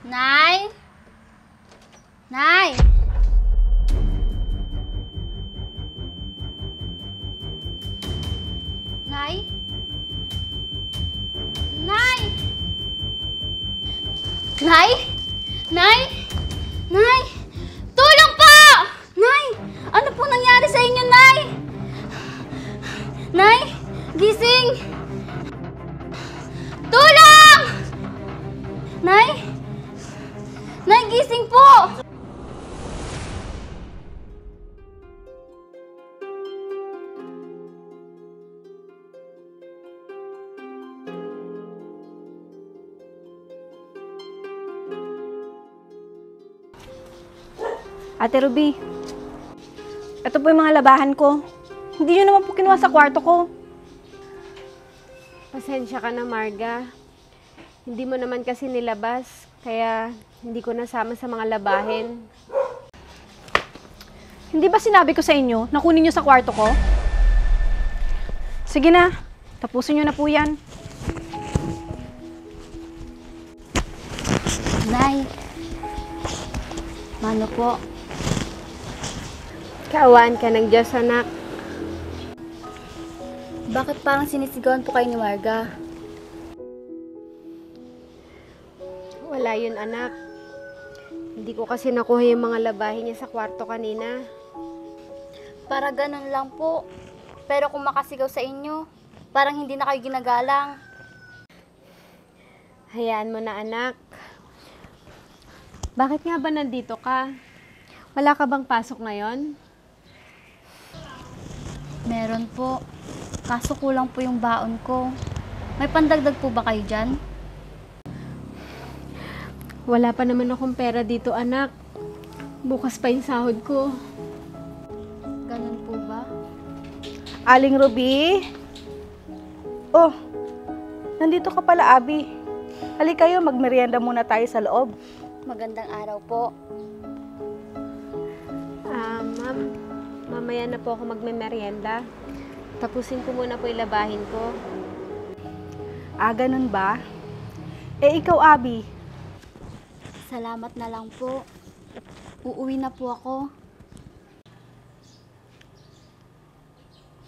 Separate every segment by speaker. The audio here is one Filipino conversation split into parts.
Speaker 1: Nay? Nay? Nay? Nay? Nay? Nay? Nay? Tulong po! Nay! Ano po nangyari sa inyo, Nay? Nay? Gising! Tulong! Nay? Nay, gising po!
Speaker 2: Ate Ruby, ito po yung mga labahan ko. Hindi nyo naman po kinuha sa kwarto ko.
Speaker 3: Pasensya ka na, Marga. Hindi mo naman kasi nilabas, kaya hindi ko nasama sa mga labahin.
Speaker 2: Hindi ba sinabi ko sa inyo na kunin nyo sa kwarto ko? Sige na, tapusin nyo na po yan.
Speaker 1: Nay, mano po?
Speaker 3: Kaawaan ka ng Diyos, anak.
Speaker 1: Bakit parang sinisigawan po kayo ni Marga?
Speaker 3: Wala yun, anak. Hindi ko kasi nakuha yung mga labahin niya sa kwarto kanina.
Speaker 1: Para ganun lang po. Pero kung makasigaw sa inyo, parang hindi na kayo ginagalang.
Speaker 3: Hayaan mo na, anak. Bakit nga ba nandito ka? Wala ka bang pasok ngayon?
Speaker 1: Meron po. Kaso kulang po yung baon ko. May pandagdag po ba kayo dyan?
Speaker 3: Wala pa naman akong pera dito, anak. Bukas pa yung sahod ko.
Speaker 1: Ganun po ba?
Speaker 2: Aling Ruby? Oh, nandito ka pala, Abi. Halika kayo, magmerienda muna tayo sa loob.
Speaker 1: Magandang araw po.
Speaker 3: Ma'am, mamaya na po ako magme-merienda. Tapusin ko muna po yung labahin ko.
Speaker 2: Ah, ganun ba? Eh, ikaw, Abi.
Speaker 1: Salamat na lang po. Uuwi na po ako.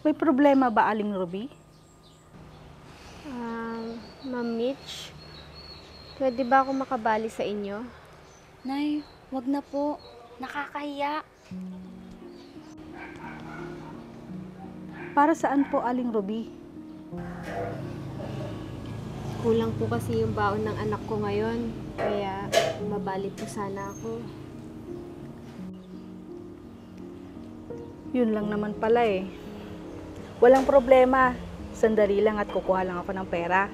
Speaker 2: May problema ba, Aling Ruby?
Speaker 3: Ma'am Mitch, pwede ba ako makabali sa inyo?
Speaker 1: Nay, wag na po. Nakakahiya.
Speaker 2: Para saan po, Aling Ruby?
Speaker 3: Kulang po kasi yung baon ng anak ko ngayon, kaya mabali po sana ako.
Speaker 2: Yun lang naman pala eh. Walang problema. Sandali lang at kukuha lang ako ng pera.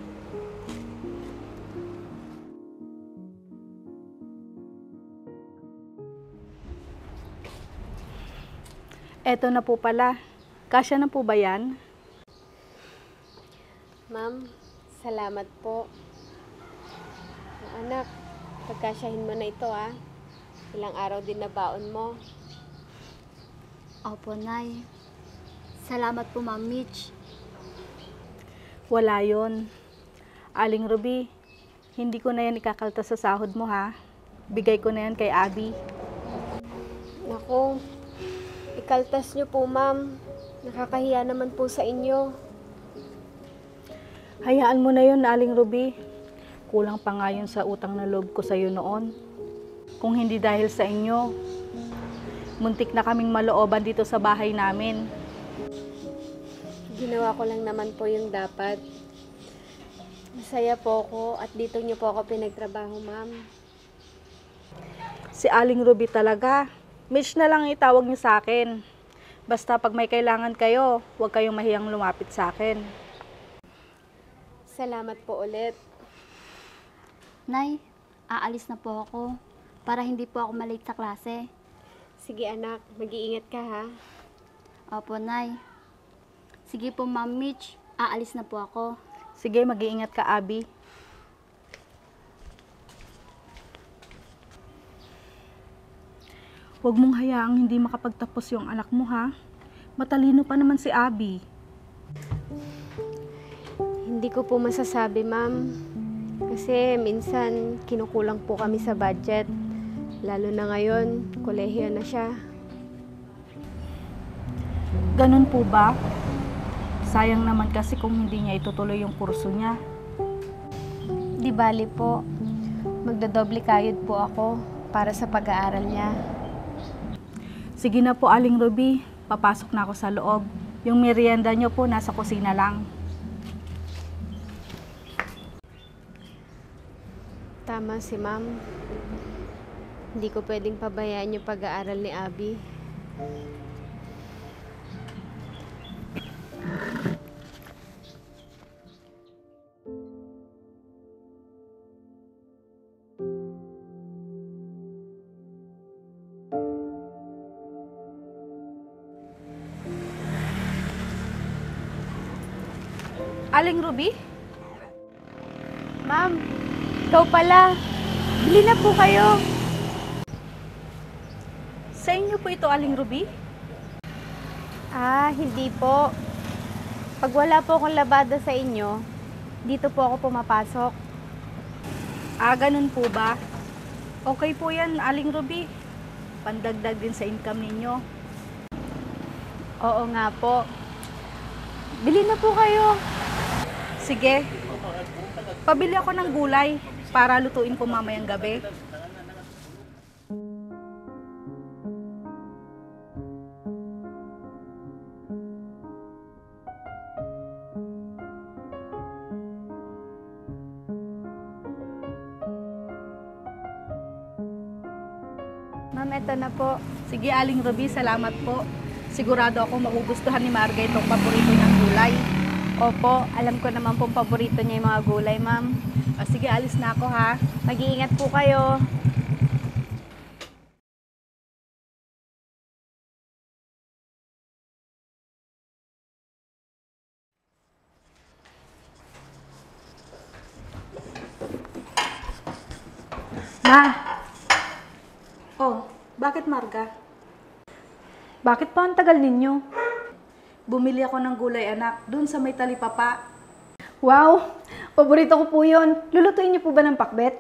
Speaker 2: Eto na po pala. Kasya na po ba yan?
Speaker 3: Ma'am, salamat po. Anak, pagkasyahin mo na ito Ilang araw din na baon mo.
Speaker 1: Opo, Nay. Salamat po, Ma'am Mitch.
Speaker 2: Wala yon. Aling Ruby, hindi ko na yan ikakaltas sa sahod mo ha. Bigay ko na yan kay Abby.
Speaker 3: Naku, ikaltas niyo po, ma'am. Nakakahiya naman po sa inyo.
Speaker 2: Hayaan mo na yun, Aling Ruby. Kulang pa nga yun sa utang na loob ko sa'yo noon. Kung hindi dahil sa inyo, muntik na kaming malooban dito sa bahay namin.
Speaker 3: Ginawa ko lang naman po yung dapat. Masaya po ako at dito niyo po ako pinagtrabaho, ma'am.
Speaker 2: Si Aling Ruby talaga. Mitch na lang itawag niyo sa akin. Basta pag may kailangan kayo, huwag kayong mahiyang lumapit sa akin.
Speaker 3: Salamat po ulit.
Speaker 1: Nay, aalis na po ako para hindi po ako malate sa klase.
Speaker 3: Sige anak, mag-iingat ka ha.
Speaker 1: Opo, Nay. Sige po, Ma'am Mitch. Aalis na po ako.
Speaker 2: Sige, mag-iingat ka, Abby. Huwag mong hayaang hindi makapagtapos yung anak mo, ha? Matalino pa naman si Abby.
Speaker 3: Hindi ko po masasabi, ma'am. Kasi minsan kinukulang po kami sa budget. Lalo na ngayon, kolehiyo na siya.
Speaker 2: Ganun po ba? Sayang naman kasi kung hindi niya itutuloy yung kurso niya.
Speaker 3: Di bali po, magdodoble kayod po ako para sa pag-aaral niya.
Speaker 2: Sige na po, Aling Ruby. Papasok na ako sa loob. Yung merienda niyo po nasa kusina lang.
Speaker 3: Tama si ma'am. Hindi ko pwedeng pabayaan yung pag-aaral ni Abby.
Speaker 2: Aling Ruby?
Speaker 3: Ma'am, ikaw pala. Bili na po kayo.
Speaker 2: Sa inyo po ito, Aling Ruby?
Speaker 3: Hindi po. Pag wala po akong labada sa inyo, dito po ako pumapasok.
Speaker 2: Ganun po ba? Okay po yan, Aling Ruby. Pandagdag din sa income ninyo.
Speaker 3: Oo nga po. Bili na po kayo.
Speaker 2: Sige. Pabili ako ng gulay para lutuin ko mamayang gabi.
Speaker 3: Ma'am, eto na po.
Speaker 2: Sige, Aling Ruby, salamat po. Sigurado ako magugustuhan ni Marga itong paborito niyang gulay.
Speaker 3: Opo, alam ko naman pong paborito niya yung mga gulay, ma'am.
Speaker 2: Sige, alis na ako ha.
Speaker 3: Mag-iingat po kayo.
Speaker 2: Ma! Oh, bakit Marga?
Speaker 4: Bakit pa ang tagal ninyo?
Speaker 2: Bumili ako ng gulay anak, dun sa may talipapa.
Speaker 4: Wow! Paborito ko po yun. Lulutuin niyo po ba ng pakbet?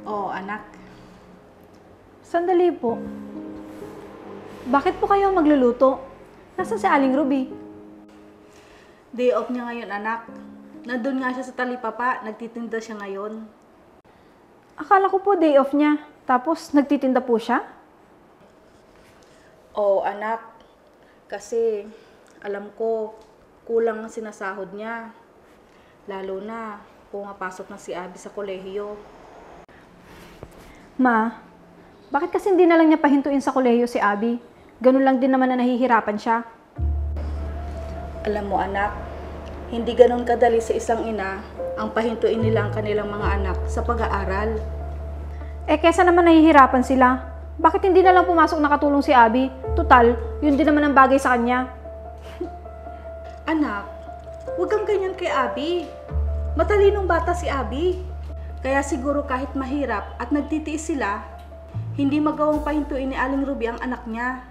Speaker 2: Oo anak.
Speaker 4: Sandali po. Bakit po kayo magluluto? Nasaan si Aling Ruby?
Speaker 2: Day off niya ngayon anak. Nandun nga siya sa talipapa, nagtitinda siya ngayon.
Speaker 4: Akala ko po day off niya. Tapos nagtitinda po siya?
Speaker 2: Oo anak. Kasi alam ko kulang ang sinasahod niya. Lalo na pumapasok na si Abby sa kolehiyo.
Speaker 4: Ma, bakit kasi hindi na lang niya pahintuin sa kolehiyo si Abby? Ganun lang din naman na nahihirapan siya.
Speaker 2: Alam mo anak, hindi ganun kadali sa isang ina ang pahintuin nila ang kanilang mga anak sa pag-aaral.
Speaker 4: Kesa naman nahihirapan sila, bakit hindi na lang pumasok nakatulong si Abby? Tutal, yun din naman ang bagay sa kanya.
Speaker 2: Anak, huwag kang ganyan kay Abby. Matalinong bata si Abby. Kaya siguro kahit mahirap at nagtitiis sila, hindi magawang pahintuin ni Aling Ruby ang anak niya.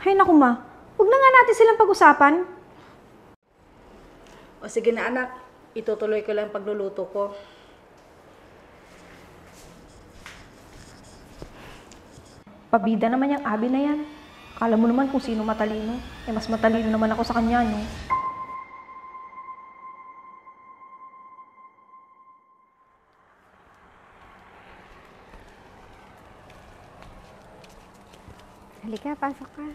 Speaker 4: Hay naku ma, huwag na nga natin silang pag-usapan.
Speaker 2: O sige na anak, itutuloy ko lang ang pagluluto ko.
Speaker 4: Pabida naman yung Abby na yan. Akala mo naman kung sino matalino. Mas matalino naman ako sa kanya, no?
Speaker 3: Halika, pasok ka.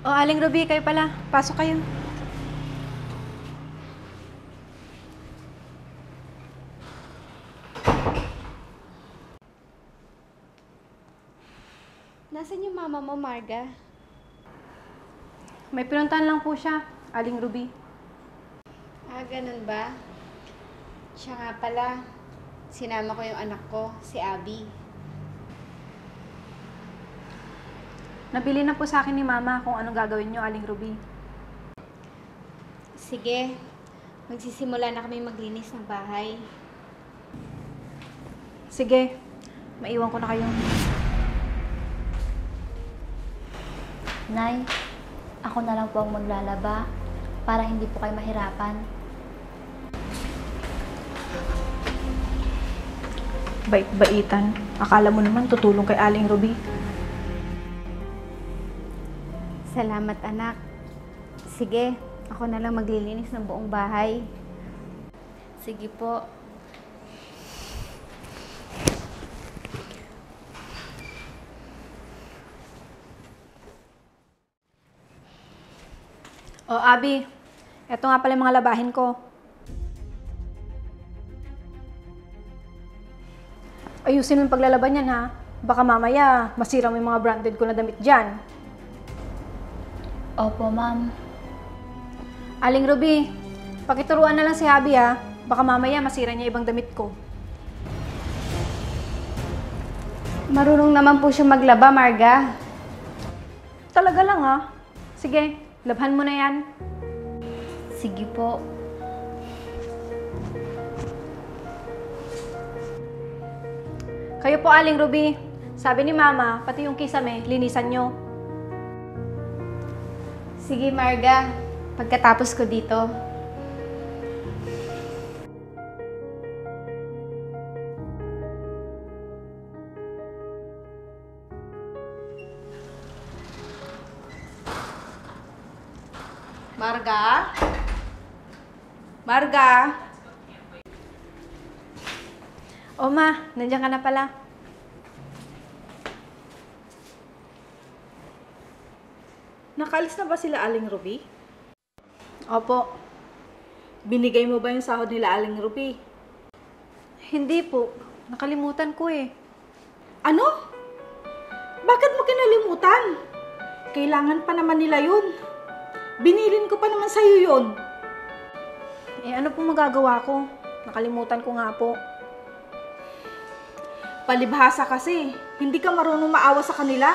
Speaker 4: O, Aling Ruby, kayo pala. Pasok kayo.
Speaker 3: Nasaan yung mama mo, Marga?
Speaker 4: May pinuntahan lang po siya, Aling Ruby.
Speaker 3: Ganun ba? Siya nga pala, sinama ko yung anak ko, si Abby.
Speaker 4: Nabili na po sa akin ni Mama kung anong gagawin niyo, Aling Ruby.
Speaker 3: Sige, magsisimula na kami maglinis ng bahay.
Speaker 4: Sige, maiwan ko na kayo.
Speaker 1: Nay, ako na lang po ang maglalaba para hindi po kayo mahirapan.
Speaker 4: Bait-baitan. Akala mo naman tutulong kay Aling Ruby.
Speaker 3: Salamat, anak. Sige, ako na lang maglilinis ng buong bahay.
Speaker 1: Sige po.
Speaker 4: O, Abby, eto nga pala yung mga labahin ko. Ayusin mo yung paglalaban yan, ha? Baka mamaya, masira mo yung mga branded ko na damit dyan.
Speaker 1: Opo, ma'am.
Speaker 4: Aling Ruby, pakituruan na lang si Abby, ha? Baka mamaya masira niya ibang damit ko.
Speaker 3: Marunong naman po siya maglaba, Marga.
Speaker 4: Talaga lang, ha? Sige, labhan mo na yan.
Speaker 1: Sige po.
Speaker 4: Kayo po, Aling Ruby. Sabi ni Mama, pati yung kisame, linisan nyo.
Speaker 3: Sige, Marga. Pagkatapos ko dito.
Speaker 2: Marga? Marga?
Speaker 4: O Ma, nandiyan ka na pala.
Speaker 2: Nakaalis na ba sila Aling Ruby?
Speaker 4: Opo.
Speaker 2: Binigay mo ba yung sahod nila Aling Ruby?
Speaker 4: Hindi po. Nakalimutan ko eh.
Speaker 2: Ano? Bakit mo kinalimutan? Kailangan pa naman nila yun. Binilin ko pa naman sa'yo yun.
Speaker 4: Eh ano po magagawa ko? Nakalimutan ko nga po.
Speaker 2: Palibhasa kasi, hindi ka marunong maawa sa kanila.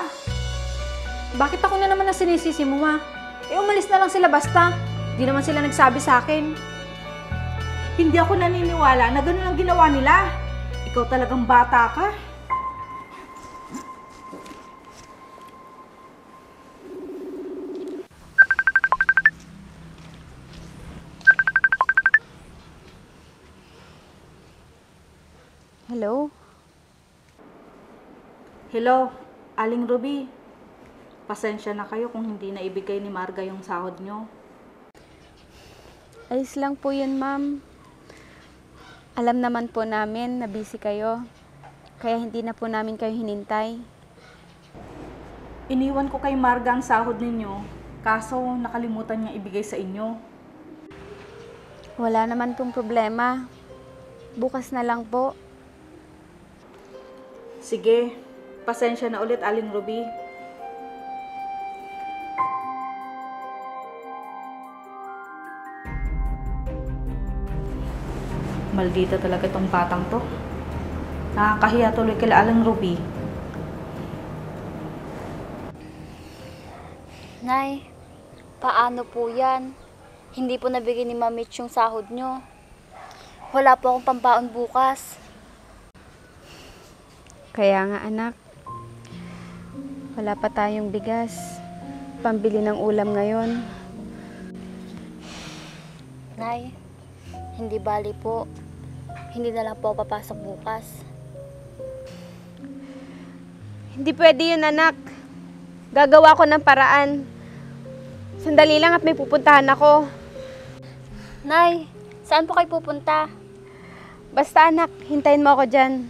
Speaker 4: Bakit ako na naman ang sinisisi mo, Ma? Eh umalis na lang sila basta. Di naman sila nagsabi sa akin.
Speaker 2: Hindi ako naniniwala na ganun ang ginawa nila. Ikaw talagang bata ka.
Speaker 3: Hello?
Speaker 2: Hello, Aling Ruby. Pasensya na kayo kung hindi na ibigay ni Marga yung sahod nyo.
Speaker 3: Ayos lang po yun, ma'am. Alam naman po namin na busy kayo. Kaya hindi na po namin kayo hinintay.
Speaker 2: Iniwan ko kay Marga ang sahod ninyo, kaso nakalimutan niya ibigay sa inyo.
Speaker 3: Wala naman pong problema. Bukas na lang po.
Speaker 2: Sige, pasensya na ulit Aling Ruby. Maldita talaga itong batang to. Nakakahiya tuloy kila Aling Ruby.
Speaker 1: Nay, paano po yan? Hindi po nabigay ni Mamit yung sahod nyo. Wala po akong pambaon bukas.
Speaker 3: Kaya nga, anak. Wala pa tayong bigas. Pambili ng ulam ngayon.
Speaker 1: Nay, hindi bali po. Hindi na lang po ako papasok bukas.
Speaker 3: Hindi pwede yun, anak. Gagawa ko ng paraan. Sandali lang at may pupuntahan ako.
Speaker 1: Nay, saan po kayo pupunta?
Speaker 3: Basta, anak, hintayin mo ako dyan.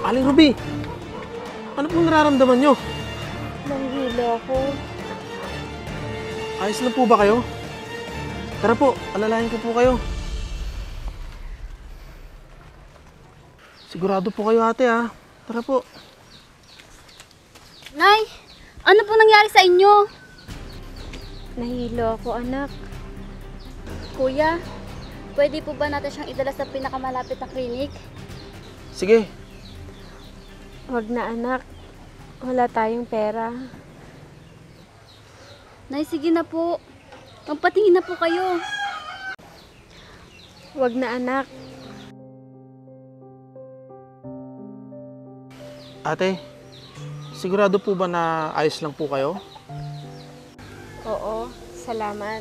Speaker 5: Aling Ruby, ano pong nararamdaman nyo?
Speaker 3: Nanghilo ako.
Speaker 5: Ayos lang po ba kayo? Tara po, alalahin ko po kayo. Sigurado po kayo ate ha. Tara po.
Speaker 1: Nay, ano po nangyari sa inyo?
Speaker 3: Nahilo ako, anak.
Speaker 1: Kuya, pwede po ba natin siyang idala sa pinakamalapit na klinik?
Speaker 5: Sige.
Speaker 3: Wag na, anak. Wala tayong pera.
Speaker 1: Nay, sige na po. Magpatingin na po kayo.
Speaker 3: Wag na, anak.
Speaker 5: Ate, sigurado po ba na ayos lang po kayo?
Speaker 3: Oo, salamat.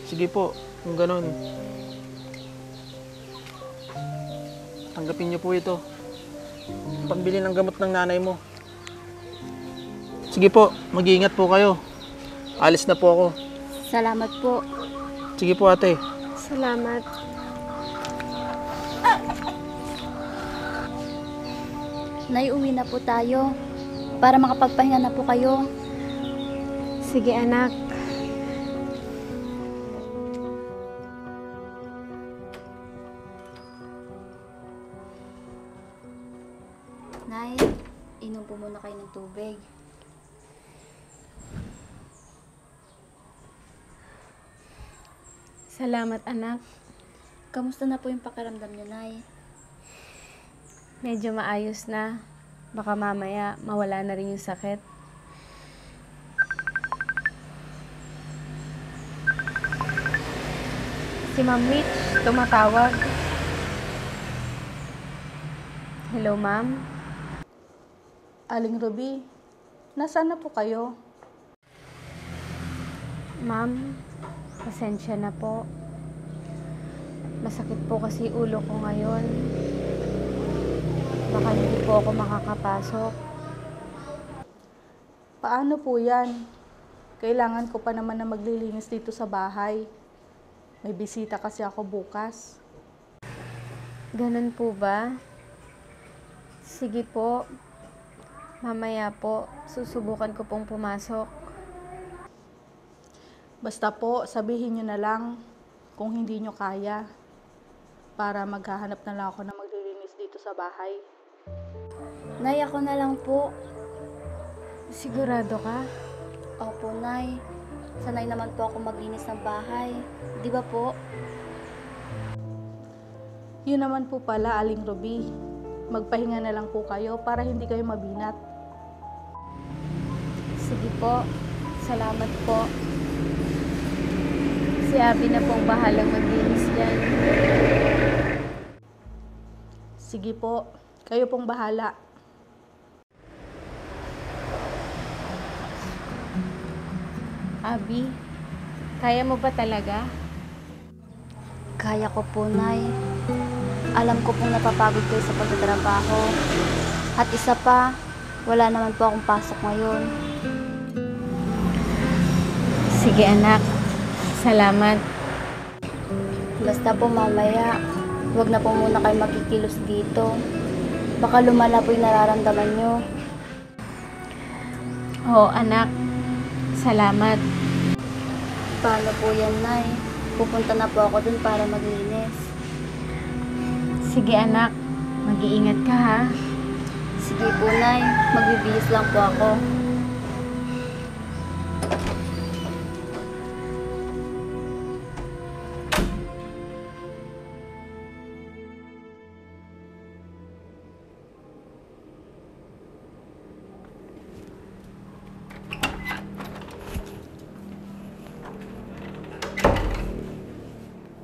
Speaker 5: Sige po, kung ganun. Tanggapin niyo po ito. Pambili ng gamot ng nanay mo. Sige po, mag-iingat po kayo. Alis na po ako.
Speaker 1: Salamat po.
Speaker 5: Sige po ate.
Speaker 3: Salamat.
Speaker 1: Nay, uwi na po tayo. Para makapagpahinga na po kayo.
Speaker 3: Sige, anak.
Speaker 1: Nay, inom po muna kayo ng tubig.
Speaker 3: Salamat, anak.
Speaker 1: Kamusta na po yung pakiramdam niyo, Nay?
Speaker 3: Medyo maayos na. Baka mamaya mawala na rin yung sakit. Si Ma'am Mitch, tumatawag. Hello, ma'am.
Speaker 2: Aling Ruby, nasaan na po kayo?
Speaker 3: Ma'am, pasensya na po. Masakit po kasi ulo ko ngayon. Baka hindi po ako makakapasok.
Speaker 2: Paano po yan? Kailangan ko pa naman na maglilinis dito sa bahay. May bisita kasi ako bukas.
Speaker 3: Ganun po ba? Sige po. Mamaya po, susubukan ko pong pumasok.
Speaker 2: Basta po, sabihin nyo na lang kung hindi nyo kaya para maghahanap na lang ako na maglilinis dito sa bahay.
Speaker 1: Nay, ako na lang po.
Speaker 3: Sigurado ka?
Speaker 1: Opo, Nay. Sanay naman po ako maglinis ng bahay. Di ba po?
Speaker 2: Yun naman po pala, Aling Ruby. Magpahinga na lang po kayo para hindi kayo mabinat.
Speaker 3: Sige po. Salamat po. Si Abby na pong bahalang maglinis dyan.
Speaker 2: Sige po, kayo pong bahala.
Speaker 3: Abby, kaya mo ba talaga?
Speaker 1: Kaya ko po, Nay. Alam ko pong napapagod kayo sa pagtatrabaho. At isa pa, wala naman po akong pasok ngayon.
Speaker 3: Sige anak. Salamat.
Speaker 1: Basta po mamaya, huwag na po muna kayo magkikilos dito. Baka lumala po yung nararamdaman nyo.
Speaker 3: Oo anak. Salamat.
Speaker 1: Paano po yan, Nay? Pupunta na po ako dun para maglinis.
Speaker 3: Sige anak. Mag-iingat ka ha.
Speaker 1: Sige po, Nay. Magbibihis lang po ako.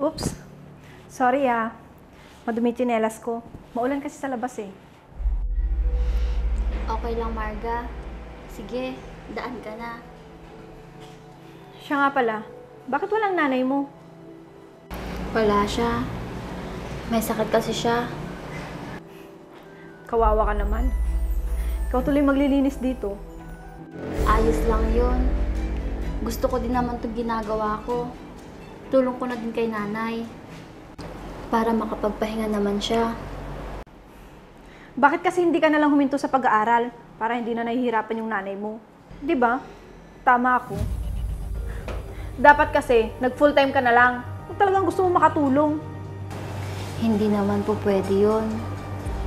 Speaker 4: Oops. Sorry madumi tsinelas ko. Maulan kasi sa labas eh.
Speaker 1: Okay lang, Marga. Sige, daan ka na.
Speaker 4: Siya nga pala, bakit walang nanay mo?
Speaker 1: Wala siya. May sakit kasi siya.
Speaker 4: Kawawa ka naman. Ikaw tuloy maglilinis dito.
Speaker 1: Ayos lang yun. Gusto ko din naman itong ginagawa ko. Tulong ko na din kay nanay. Para makapagpahinga naman siya.
Speaker 4: Bakit kasi hindi ka nalang huminto sa pag-aaral para hindi na nahihirapan yung nanay mo? 'Di ba? Tama ako. Dapat kasi nag full time ka na lang kung talagang gusto mo makatulong.
Speaker 1: Hindi naman po pwede yun.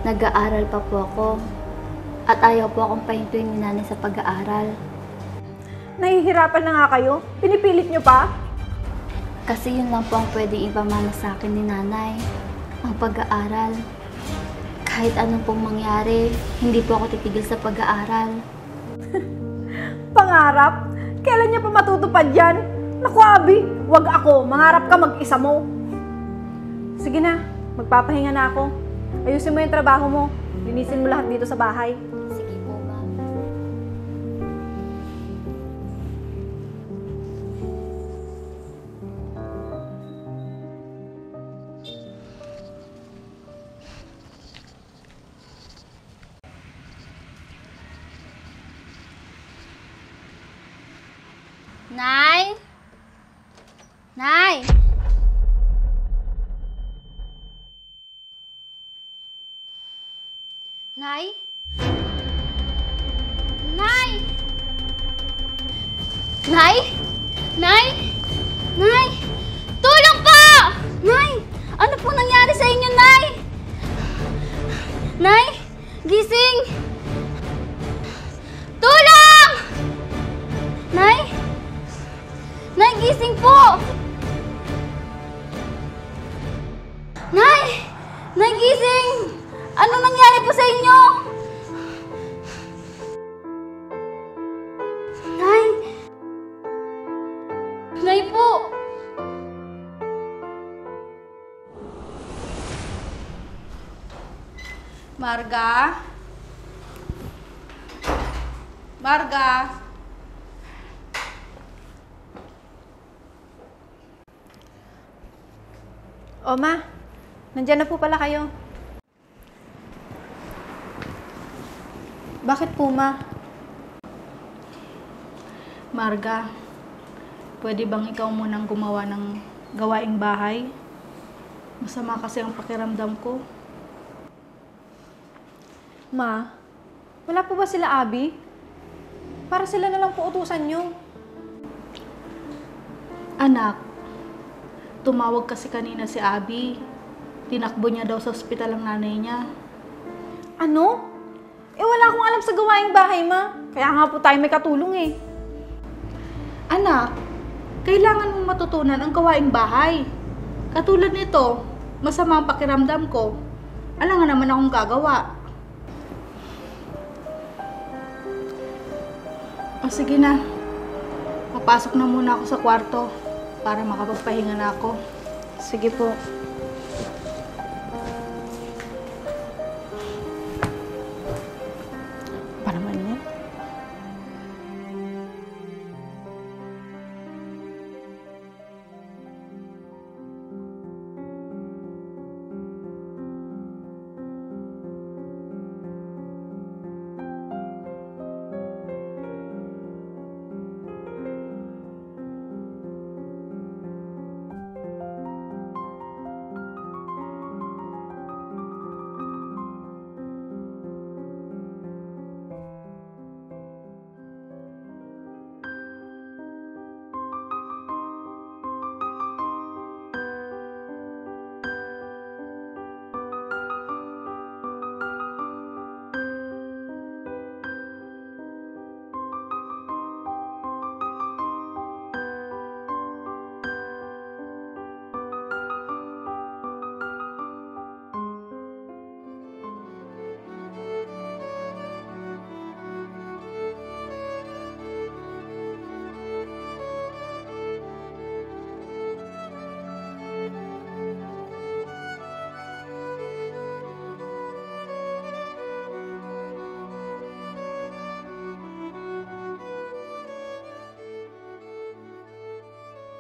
Speaker 1: Nag-aaral pa po ako. At ayaw po akong pahintuin ni nanay sa pag-aaral.
Speaker 4: Nahihirapan na nga kayo? Pinipilit nyo pa?
Speaker 1: Kasi yun lang po ang pwedeng ipamana sa akin ni nanay. Ang pag-aaral. Kahit anong pong mangyari, hindi po ako titigil sa pag-aaral.
Speaker 4: Pangarap? Kailan niya pa matutupad yan? Naku, Abi, wag ako. Mangarap ka mag-isa mo. Sige na, magpapahinga na ako. Ayusin mo yung trabaho mo. Linisin mo lahat dito sa bahay.
Speaker 1: Sige po, ma'am. Nay? Nay? Nay? Nay? Nay? Nay? Nay? Tulong po! Nay! Ano po nangyari sa inyo, Nay? Nay? Gising! Tulong! Nay? Nay, gising po! Nay! Nay, gising! Anong nangyari po sa inyo? Nay! Nay po!
Speaker 2: Marga? Marga?
Speaker 4: O, Ma. Nandyan na po pala kayo. Bakit po, Ma?
Speaker 2: Marga, pwede bang ikaw munang gumawa ng gawaing bahay? Masama kasi ang pakiramdam ko.
Speaker 4: Ma, wala po ba sila, Abi? Para sila na lang po utusan nyo.
Speaker 2: Anak, tumawag kasi kanina si Abby. Tinakbo niya daw sa ospital ang nanay niya.
Speaker 4: Ano? Eh, wala akong alam sa gawaing bahay, Ma. Kaya nga po tayo may katulong eh.
Speaker 2: Anak, kailangan mong matutunan ang gawaing bahay. Katulad nito, masama ang pakiramdam ko. Alam nga naman akong gagawa. O sige na, papasok na muna ako sa kwarto para makapagpahinga na ako.
Speaker 4: Sige po. Pa naman yan?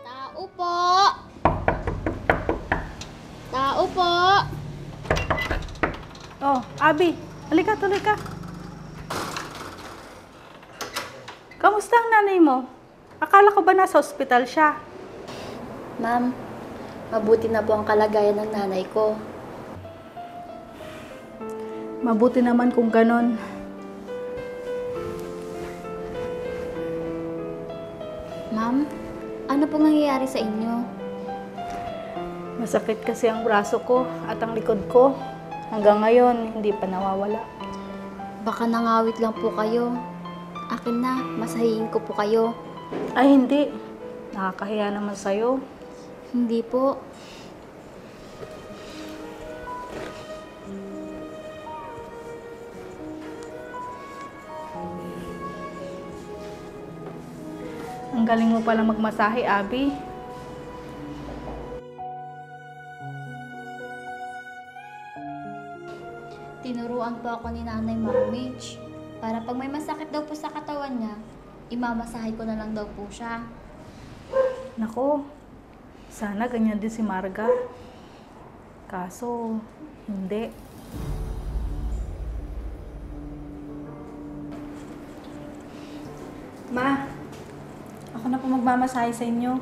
Speaker 1: Tao po! Tao po!
Speaker 2: Oh, Abby, halika, tuloy ka. Kamusta ang nanay mo? Akala ko ba nasa ospital siya?
Speaker 1: Ma'am, mabuti na po ang kalagayan ng nanay ko.
Speaker 2: Mabuti naman kung ganon.
Speaker 1: Ma'am, ano pong nangyayari sa inyo?
Speaker 2: Masakit kasi ang braso ko at ang likod ko. Hanggang ngayon, hindi pa nawawala.
Speaker 1: Baka nangawit lang po kayo. Akin na, masahihin ko po kayo.
Speaker 2: Ay, hindi. Nakakahiya naman sa'yo.
Speaker 1: Hindi po.
Speaker 2: Ang galing mo pala magmasahe, Abby.
Speaker 1: Tinuruan po ako ni Nanay Ma'am Mitch. Para pag may masakit daw po sa katawan niya, imamasahe ko na lang daw po siya.
Speaker 2: Nako, sana ganyan din si Marga. Kaso, hindi.
Speaker 4: Ma, ako na po magmamasahe sa inyo.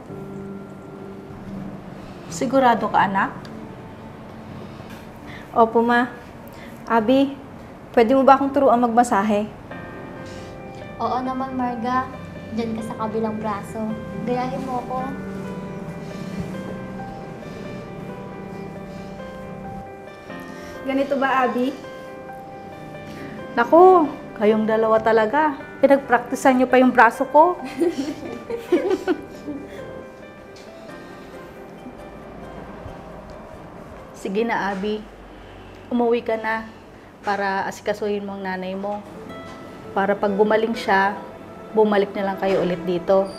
Speaker 2: Sigurado ka, anak?
Speaker 4: Opo, ma. Abi, pwede mo ba akong turuan magmasahe?
Speaker 1: Oo naman, Marga. Diyan ka sa kabilang braso. Gayahin mo ako.
Speaker 4: Ganito ba, Abi?
Speaker 2: Nako, kayong dalawa talaga. Pinagpraktisan niyo pa yung braso ko. Sige na, Abby. Umuwi ka na para asikasuhin mo ang nanay mo. Para pag gumaling siya, bumalik na lang kayo ulit dito.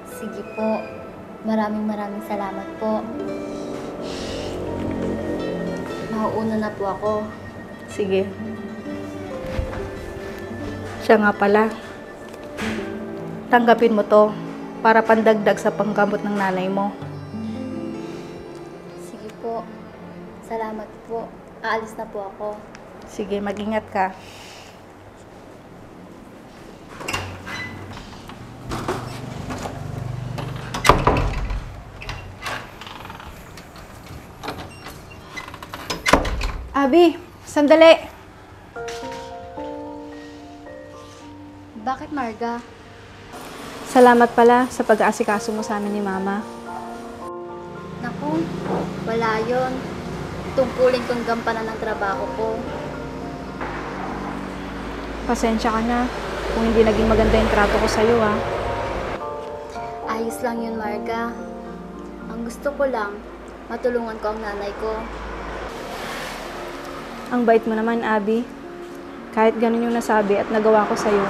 Speaker 1: Sige po. Maraming salamat po. Mauuna na po ako.
Speaker 2: Sige. Siya nga pala. Tanggapin mo to para pandagdag sa panggamot ng nanay mo.
Speaker 1: Sige po. Salamat po. Aalis na po ako.
Speaker 2: Sige, mag-ingat ka.
Speaker 4: Abi, sandali.
Speaker 1: Bakit, Marga?
Speaker 4: Salamat pala sa pag-aasikaso mo sa amin ni Mama.
Speaker 1: Naku, wala yun. Tungkulin kong gampanan ng trabaho ko.
Speaker 4: Pasensya ka na kung hindi naging maganda yung trato ko sa'yo, ha.
Speaker 1: Ayos lang yun, Marga. Ang gusto ko lang, matulungan ko ang nanay ko.
Speaker 4: Ang bait mo naman, Abi. Kahit ganun yung nasabi at nagawa ko sa'yo,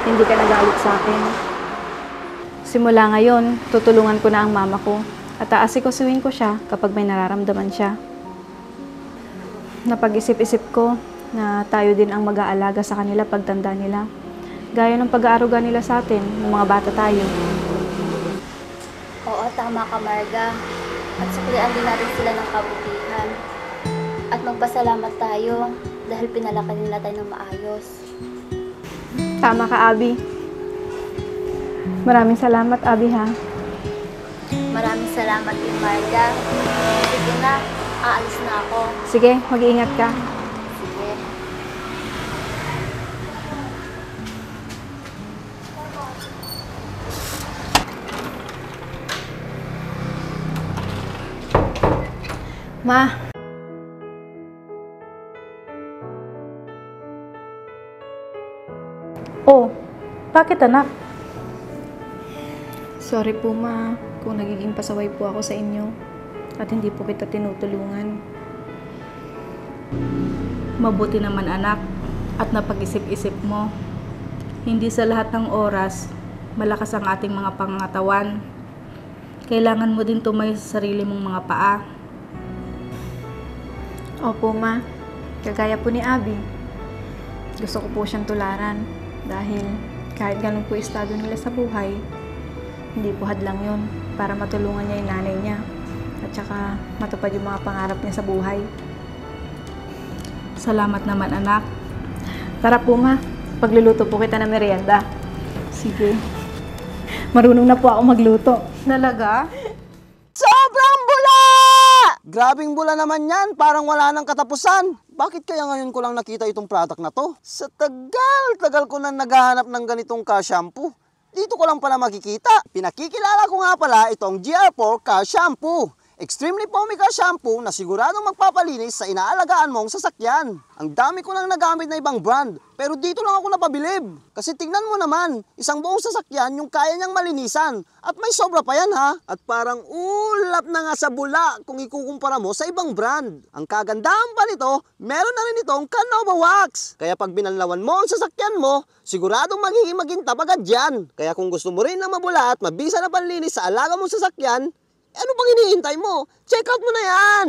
Speaker 4: hindi ka nagalit sa akin. Simula ngayon, tutulungan ko na ang mama ko at aasikasuhin ko siya kapag may nararamdaman siya. Napag-isip-isip ko na tayo din ang mag-aalaga sa kanila pagtanda nila. Gaya ng pag-aaruga nila sa atin, ng mga bata tayo.
Speaker 1: Oo, tama ka, Marga. At suklian din natin sila ng kabutihan. At magpasalamat tayo dahil pinalaki nila tayo ng maayos.
Speaker 4: Tama ka, Abi. Maraming salamat, Abi, ha.
Speaker 1: Maraming salamat din, Marga. Sige na, aalis na ako.
Speaker 4: Sige, mag-iingat ka.
Speaker 1: Sige.
Speaker 4: Ma.
Speaker 2: Oh, bakit anak?
Speaker 4: Sorry po, Ma, kung nagiging pasaway po ako sa inyo at hindi po kita tinutulungan.
Speaker 2: Mabuti naman anak at napag-isip-isip mo. Hindi sa lahat ng oras, malakas ang ating mga pangangatawan. Kailangan mo din tumayo sa sarili mong mga paa.
Speaker 4: Opo, Ma. Kagaya po ni Abi. Gusto ko po siyang tularan dahil kahit ganun po estado nila sa buhay, hindi po hadlang yun para matulungan niya yung nanay niya at saka matupad yung mga pangarap niya sa buhay.
Speaker 2: Salamat naman anak.
Speaker 4: Tara po, Ma. Pagluluto po kita ng merienda.
Speaker 2: Sige.
Speaker 4: Marunong na po ako magluto.
Speaker 2: Talaga?
Speaker 6: Sobrang bula! Grabing bula naman yan, parang wala nang katapusan. Bakit kaya ngayon ko lang nakita itong product na to? Sa tagal ko na naghahanap ng ganitong ka-shampoo. Dito ko lang pala makikita. Pinakikilala ko nga pala itong GR4 ka-shampoo. Extremely Pomica shampoo na siguradong magpapalinis sa inaalagaan mong sasakyan. Ang dami ko nang nagamit na ibang brand, pero dito lang ako napabilib. Kasi tingnan mo naman, isang buong sasakyan yung kaya niyang malinisan. At may sobra pa yan ha. At parang ulap na nga sa bula kung ikukumpara mo sa ibang brand. Ang kagandahan pa nito, meron na rin itong Canova Wax. Kaya pag binanlawan mo ang sasakyan mo, siguradong magiging magintab agad yan. Kaya kung gusto mo rin ng mabula at mabisa na panlinis sa alaga mong sasakyan, ano pang hinihintay mo? Check out mo na yan!